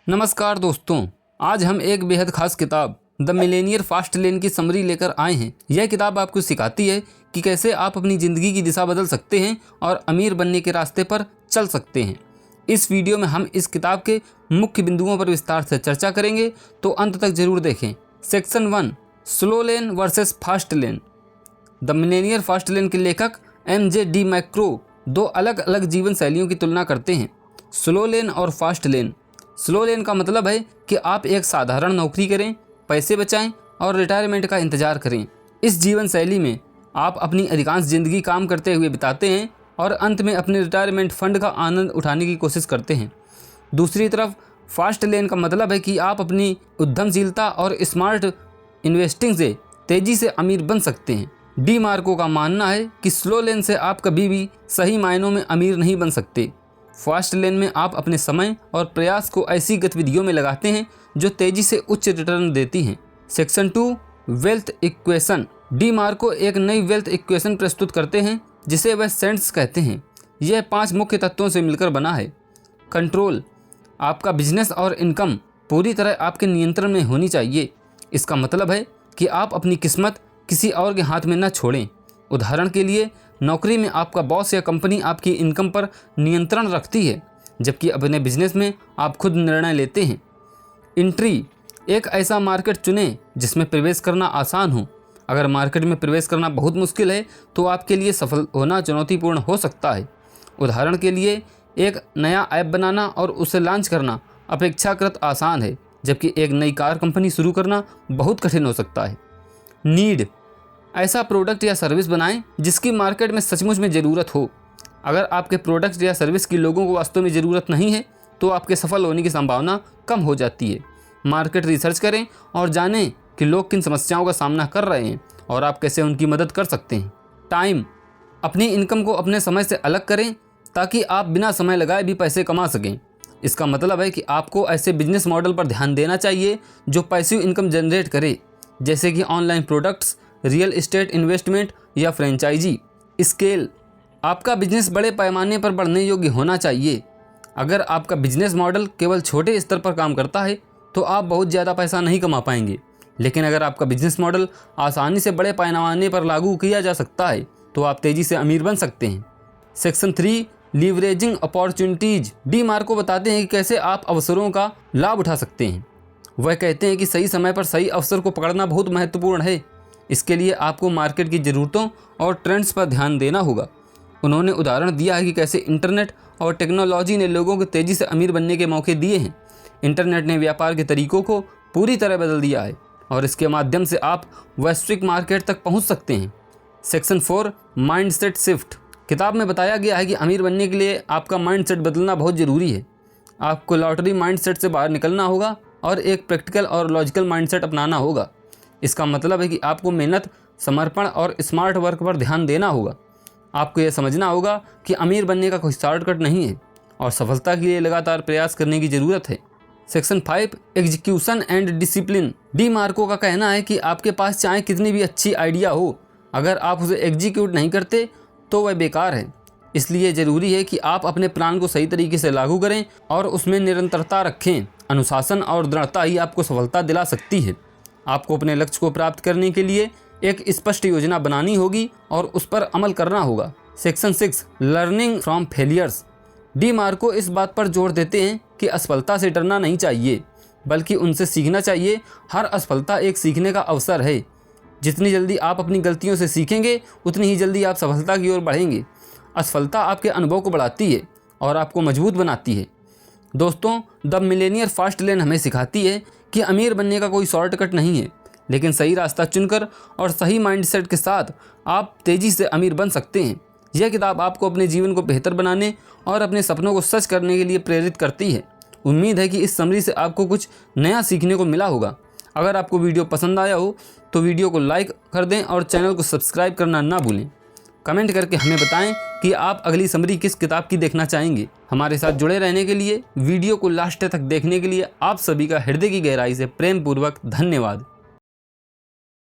नमस्कार दोस्तों, आज हम एक बेहद खास किताब द मिलेनियर फास्ट लेन की समरी लेकर आए हैं। यह किताब आपको सिखाती है कि कैसे आप अपनी ज़िंदगी की दिशा बदल सकते हैं और अमीर बनने के रास्ते पर चल सकते हैं। इस वीडियो में हम इस किताब के मुख्य बिंदुओं पर विस्तार से चर्चा करेंगे, तो अंत तक जरूर देखें। Section 1, slow lane versus fast lane. The Millionaire fast lane के लेखक MJ DiMarco दो अलग अलग जीवन शैलियों की तुलना करते हैं, स्लो लेन और फास्ट लेन। स्लो लेन का मतलब है कि आप एक साधारण नौकरी करें, पैसे बचाएं और रिटायरमेंट का इंतजार करें। इस जीवन शैली में आप अपनी अधिकांश ज़िंदगी काम करते हुए बिताते हैं और अंत में अपने रिटायरमेंट फंड का आनंद उठाने की कोशिश करते हैं। दूसरी तरफ फास्ट लेन का मतलब है कि आप अपनी उद्यमशीलता और स्मार्ट इन्वेस्टिंग से तेज़ी से अमीर बन सकते हैं। DiMarco का मानना है कि स्लो लेन से आप कभी भी सही मायनों में अमीर नहीं बन सकते। फास्ट लेन में आप अपने समय और प्रयास को ऐसी गतिविधियों में लगाते हैं जो तेज़ी से उच्च रिटर्न देती हैं। Section 2, wealth equation. DiMarco एक नई वेल्थ इक्वेशन प्रस्तुत करते हैं जिसे वह सेंट्स कहते हैं। यह 5 मुख्य तत्वों से मिलकर बना है। कंट्रोल, आपका बिजनेस और इनकम पूरी तरह आपके नियंत्रण में होनी चाहिए। इसका मतलब है कि आप अपनी किस्मत किसी और के हाथ में न छोड़ें। उदाहरण के लिए, नौकरी में आपका बॉस या कंपनी आपकी इनकम पर नियंत्रण रखती है, जबकि अपने बिजनेस में आप खुद निर्णय लेते हैं। एंट्री, एक ऐसा मार्केट चुनें जिसमें प्रवेश करना आसान हो। अगर मार्केट में प्रवेश करना बहुत मुश्किल है तो आपके लिए सफल होना चुनौतीपूर्ण हो सकता है। उदाहरण के लिए, एक नया ऐप बनाना और उसे लॉन्च करना अपेक्षाकृत आसान है, जबकि एक नई कार कंपनी शुरू करना बहुत कठिन हो सकता है। नीड, ऐसा प्रोडक्ट या सर्विस बनाएं जिसकी मार्केट में सचमुच में ज़रूरत हो। अगर आपके प्रोडक्ट या सर्विस की लोगों को वास्तव में ज़रूरत नहीं है तो आपके सफल होने की संभावना कम हो जाती है। मार्केट रिसर्च करें और जानें कि लोग किन समस्याओं का सामना कर रहे हैं और आप कैसे उनकी मदद कर सकते हैं। टाइम, अपनी इनकम को अपने समय से अलग करें ताकि आप बिना समय लगाए भी पैसे कमा सकें। इसका मतलब है कि आपको ऐसे बिजनेस मॉडल पर ध्यान देना चाहिए जो पैसिव इनकम जनरेट करे, जैसे कि online products, real estate investment या फ्रेंचाइजी। स्केल, आपका बिजनेस बड़े पैमाने पर बढ़ने योग्य होना चाहिए। अगर आपका बिजनेस मॉडल केवल छोटे स्तर पर काम करता है तो आप बहुत ज़्यादा पैसा नहीं कमा पाएंगे, लेकिन अगर आपका बिजनेस मॉडल आसानी से बड़े पैमाने पर लागू किया जा सकता है तो आप तेज़ी से अमीर बन सकते हैं। Section 3, leveraging opportunities. DiMarco बताते हैं कि कैसे आप अवसरों का लाभ उठा सकते हैं। वह कहते हैं कि सही समय पर सही अवसर को पकड़ना बहुत महत्वपूर्ण है। इसके लिए आपको मार्केट की ज़रूरतों और ट्रेंड्स पर ध्यान देना होगा। उन्होंने उदाहरण दिया है कि कैसे इंटरनेट और टेक्नोलॉजी ने लोगों को तेज़ी से अमीर बनने के मौके दिए हैं। इंटरनेट ने व्यापार के तरीकों को पूरी तरह बदल दिया है और इसके माध्यम से आप वैश्विक मार्केट तक पहुंच सकते हैं। Section 4, mindset shift. किताब में बताया गया है कि अमीर बनने के लिए आपका माइंडसेट बदलना बहुत ज़रूरी है। आपको लॉटरी माइंडसेट से बाहर निकलना होगा और एक प्रैक्टिकल और लॉजिकल माइंडसेट अपनाना होगा। इसका मतलब है कि आपको मेहनत, समर्पण और स्मार्ट वर्क पर ध्यान देना होगा। आपको यह समझना होगा कि अमीर बनने का कोई शॉर्टकट नहीं है और सफलता के लिए लगातार प्रयास करने की ज़रूरत है। Section 5, execution and discipline. DiMarco का कहना है कि आपके पास चाहे कितनी भी अच्छी आइडिया हो, अगर आप उसे एग्जीक्यूट नहीं करते तो वह बेकार है। इसलिए ज़रूरी है कि आप अपने प्लान को सही तरीके से लागू करें और उसमें निरंतरता रखें। अनुशासन और दृढ़ता ही आपको सफलता दिला सकती है। आपको अपने लक्ष्य को प्राप्त करने के लिए एक स्पष्ट योजना बनानी होगी और उस पर अमल करना होगा। Section 6, learning from failures. DiMarco इस बात पर जोर देते हैं कि असफलता से डरना नहीं चाहिए, बल्कि उनसे सीखना चाहिए। हर असफलता एक सीखने का अवसर है। जितनी जल्दी आप अपनी गलतियों से सीखेंगे उतनी ही जल्दी आप सफलता की ओर बढ़ेंगे। असफलता आपके अनुभव को बढ़ाती है और आपको मजबूत बनाती है। दोस्तों, द मिलेनियर फास्ट लेन हमें सिखाती है कि अमीर बनने का कोई शॉर्टकट नहीं है, लेकिन सही रास्ता चुनकर और सही माइंडसेट के साथ आप तेज़ी से अमीर बन सकते हैं। यह किताब आपको अपने जीवन को बेहतर बनाने और अपने सपनों को सच करने के लिए प्रेरित करती है। उम्मीद है कि इस समरी से आपको कुछ नया सीखने को मिला होगा। अगर आपको वीडियो पसंद आया हो तो वीडियो को लाइक कर दें और चैनल को सब्सक्राइब करना ना भूलें। कमेंट करके हमें बताएं कि आप अगली समरी किस किताब की देखना चाहेंगे। हमारे साथ जुड़े रहने के लिए, वीडियो को लास्ट तक देखने के लिए आप सभी का हृदय की गहराई से प्रेम पूर्वक धन्यवाद।